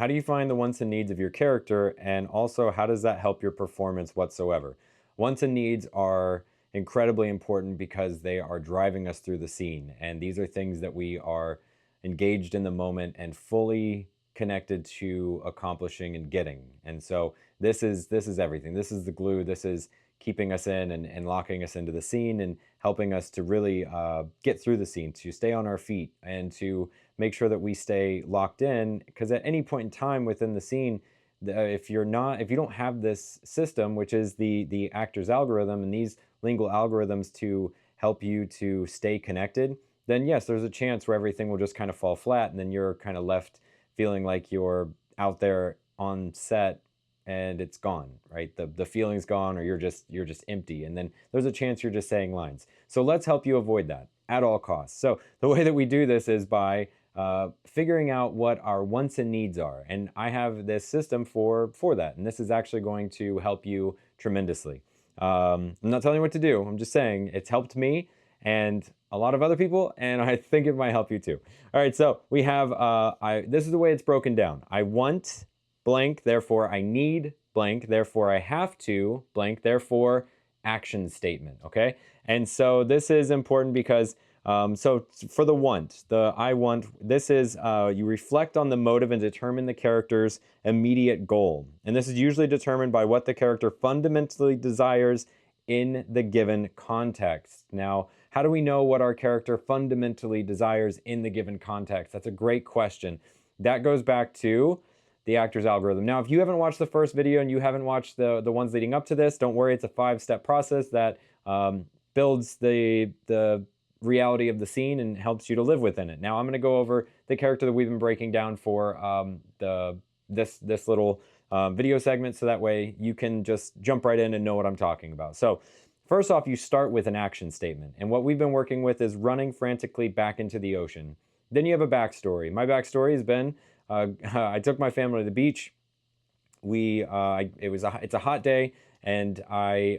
how do you find the wants and needs of your character? And also, how does that help your performance whatsoever? Wants and needs are incredibly important because they are driving us through the scene. And these are things that we are engaged in the moment and fully connected to accomplishing and getting. And so this is everything. This is the glue. This is keeping us in and locking us into the scene and helping us to really get through the scene, to stay on our feet and to make sure that we stay locked in. Because at any point in time within the scene, if you don't have this system, which is the actor's algorithm and these lingual algorithms to help you to stay connected, then yes, there's a chance where everything will just kind of fall flat, and then you're kind of left feeling like you're out there on set and it's gone, right? The feeling's gone, or you're just empty, and then there's a chance you're just saying lines. So let's help you avoid that at all costs. So the way that we do this is by figuring out what our wants and needs are, and I have this system for that, and this is actually going to help you tremendously. I'm not telling you what to do. I'm just saying it's helped me and a lot of other people, and I think it might help you too. All right, so we have this is the way it's broken down. I want blank, therefore I need blank, therefore I have to blank, therefore action statement. Okay, and so this is important because so for the want, the I want, this is you reflect on the motive and determine the character's immediate goal. And this is usually determined by what the character fundamentally desires in the given context. Now, how do we know what our character fundamentally desires in the given context? That's a great question. That goes back to the actor's algorithm. Now, if you haven't watched the first video and you haven't watched the ones leading up to this, don't worry, it's a 5-step process that builds the reality of the scene and helps you to live within it. Now I'm going to go over the character that we've been breaking down for this little video segment, so that way you can just jump right in and know what I'm talking about. So first off, you start with an action statement, and what we've been working with is running frantically back into the ocean. Then you have a backstory. My backstory has been I took my family to the beach. It's a hot day, and I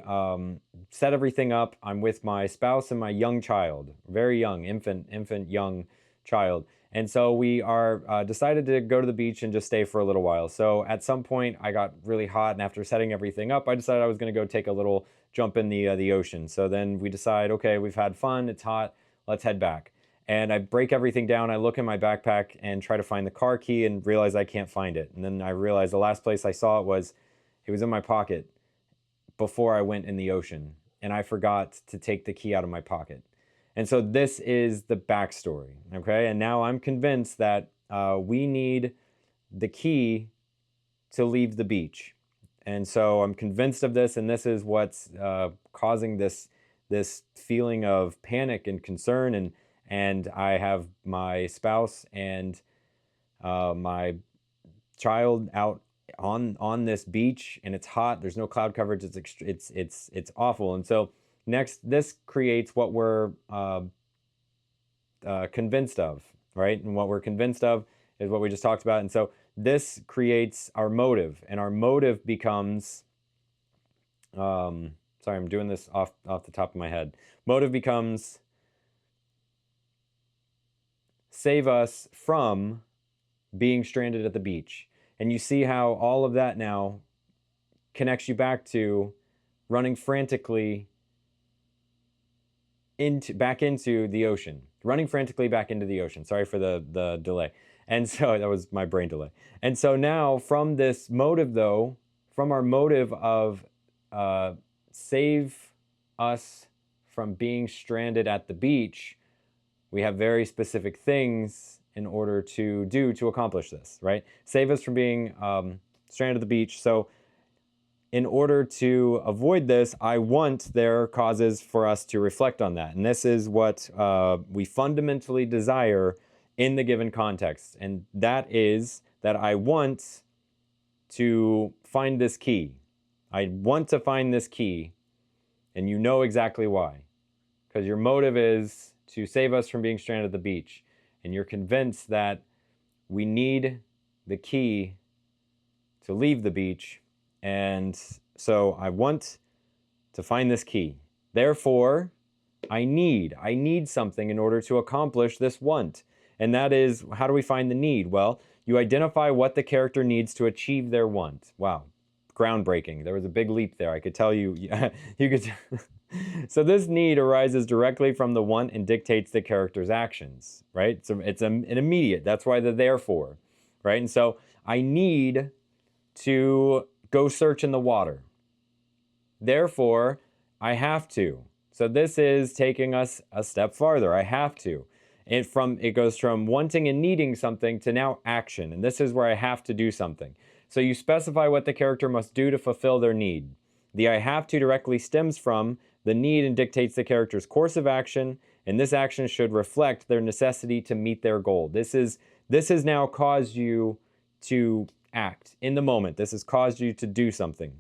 set everything up. I'm with my spouse and my young child, very young, infant young child. And so we are decided to go to the beach and just stay for a little while. So at some point I got really hot, and after setting everything up, I decided I was going to go take a little jump in the ocean. So then we decide, okay, we've had fun, it's hot, let's head back. And I break everything down. I look in my backpack and try to find the car key and realize I can't find it. And then I realize the last place I saw it was in my pocket before I went in the ocean, and I forgot to take the key out of my pocket. And so this is the backstory, okay? And now I'm convinced that we need the key to leave the beach. And so I'm convinced of this, and this is what's causing this feeling of panic and concern. And I have my spouse and my child out on this beach, and it's hot. There's no cloud coverage. It's awful. And so next, this creates what we're convinced of, right? And what we're convinced of is what we just talked about. And so this creates our motive, and our motive becomes sorry, I'm doing this off the top of my head. Motive becomes save us from being stranded at the beach. And you see how all of that now connects you back to running frantically back into the ocean. Running frantically back into the ocean. Sorry for the delay. And so that was my brain delay. And so now from this motive, though, from our motive of save us from being stranded at the beach, we have very specific things in order to do to accomplish this, right? Save us from being stranded at the beach. So in order to avoid this, I want there causes for us to reflect on that. And this is what we fundamentally desire in the given context. And that is that I want to find this key. I want to find this key, and you know exactly why. Because your motive is to save us from being stranded at the beach. And you're convinced that we need the key to leave the beach. And so I want to find this key. Therefore, I need something in order to accomplish this want. And that is, how do we find the need? Well, You identify what the character needs to achieve their want. Wow, groundbreaking. There was a big leap there. I could tell you, you could. So this need arises directly from the want and dictates the character's actions, right? So it's an immediate. That's why they're there for, right? And so I need to go search in the water. Therefore, I have to. So this is taking us a step farther. I have to. It goes from wanting and needing something to now action. And this is where I have to do something. So you specify what the character must do to fulfill their need. The I have to directly stems from the need and dictates the character's course of action, and this action should reflect their necessity to meet their goal. This has now caused you to act in the moment. This has caused you to do something.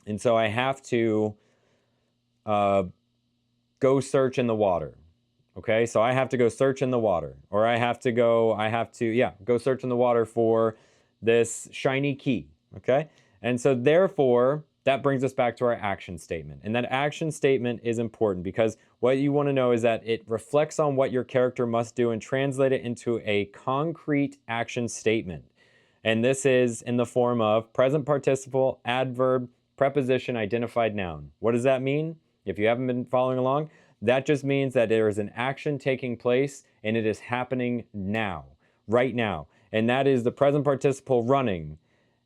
And so I have to go search in the water. Okay, so I have to go search in the water, or go search in the water for this shiny key. Okay, and so therefore, that brings us back to our action statement. And that action statement is important because what you want to know is that it reflects on what your character must do and translate it into a concrete action statement. And this is in the form of present participle, adverb, preposition, identified noun. What does that mean? If you haven't been following along, that just means that there is an action taking place and it is happening now, right now. And that is the present participle running,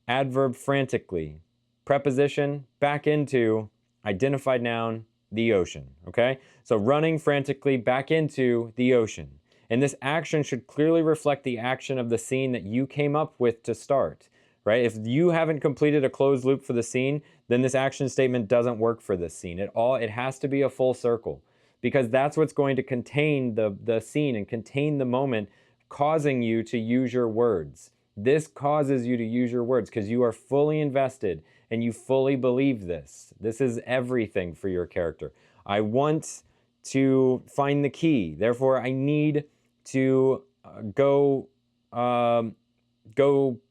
adverb frantically, preposition back into, identified noun, the ocean, okay? So running frantically back into the ocean. And this action should clearly reflect the action of the scene that you came up with to start, right? If you haven't completed a closed loop for the scene, then this action statement doesn't work for this scene. It has to be a full circle because that's what's going to contain the scene and contain the moment, causing you to use your words. This causes you to use your words because you are fully invested and you fully believe this. This is everything for your character. I want to find the key. Therefore, I need to go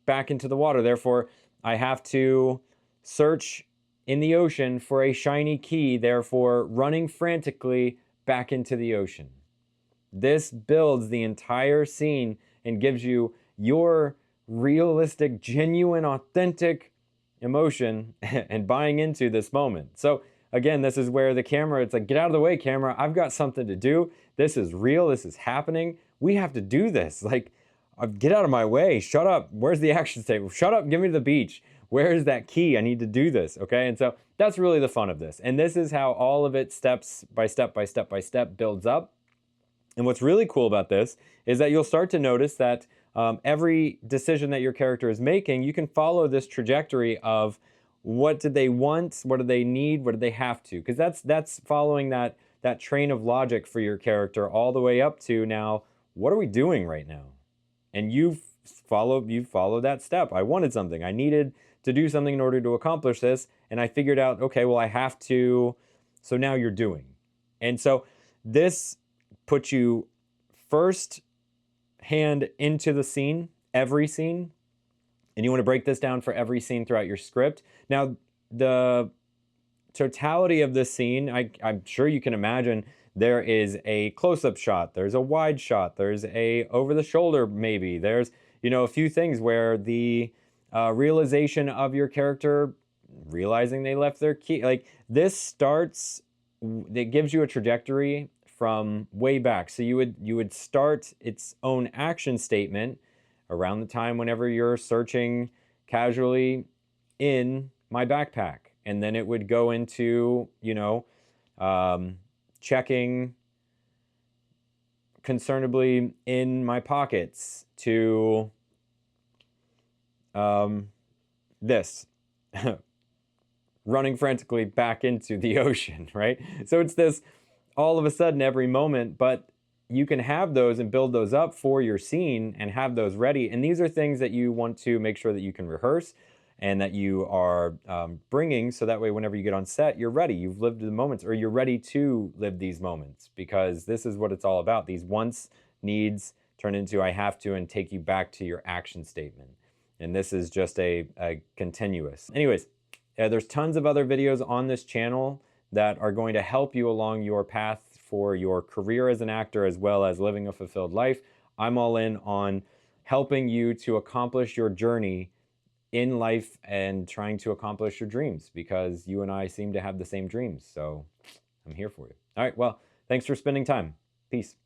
back into the water. Therefore, I have to search in the ocean for a shiny key. Therefore, running frantically back into the ocean. This builds the entire scene and gives you your realistic, genuine, authentic emotion and buying into this moment. So again, this is where the camera, it's like, get out of the way, camera. I've got something to do. This is real. This is happening. We have to do this. Like, get out of my way. Shut up. Where's the action statement? Shut up. Give me the beach. Where is that key? I need to do this. Okay. And so that's really the fun of this. And this is how all of it steps by step by step by step builds up. And what's really cool about this is that you'll start to notice that every decision that your character is making, you can follow this trajectory of what did they want, what do they need, what do they have to, because that's following that train of logic for your character all the way up to now, what are we doing right now? And you follow that step. I wanted something. I needed to do something in order to accomplish this, and I figured out, okay, well, I have to, so now you're doing. And so this puts you first hand into the scene, every scene, and you want to break this down for every scene throughout your script. Now, the totality of this scene, I'm sure you can imagine there is a close-up shot, there's a wide shot, there's a over-the-shoulder maybe, there's, a few things where the realization of your character realizing they left their key, like this starts, it gives you a trajectory from way back. So you would start its own action statement around the time whenever you're searching casually in my backpack. And then it would go into, checking concernably in my pockets to this, running frantically back into the ocean, right? So it's this all of a sudden every moment, but you can have those and build those up for your scene and have those ready. And these are things that you want to make sure that you can rehearse and that you are bringing, so that way whenever you get on set, you're ready. You've lived the moments, or you're ready to live these moments, because this is what it's all about. These wants, needs turn into I have to, and take you back to your action statement. And this is just a continuous. Anyways, there's tons of other videos on this channel that are going to help you along your path for your career as an actor, as well as living a fulfilled life. I'm all in on helping you to accomplish your journey in life and trying to accomplish your dreams, because you and I seem to have the same dreams. So I'm here for you. All right. Well, thanks for spending time. Peace.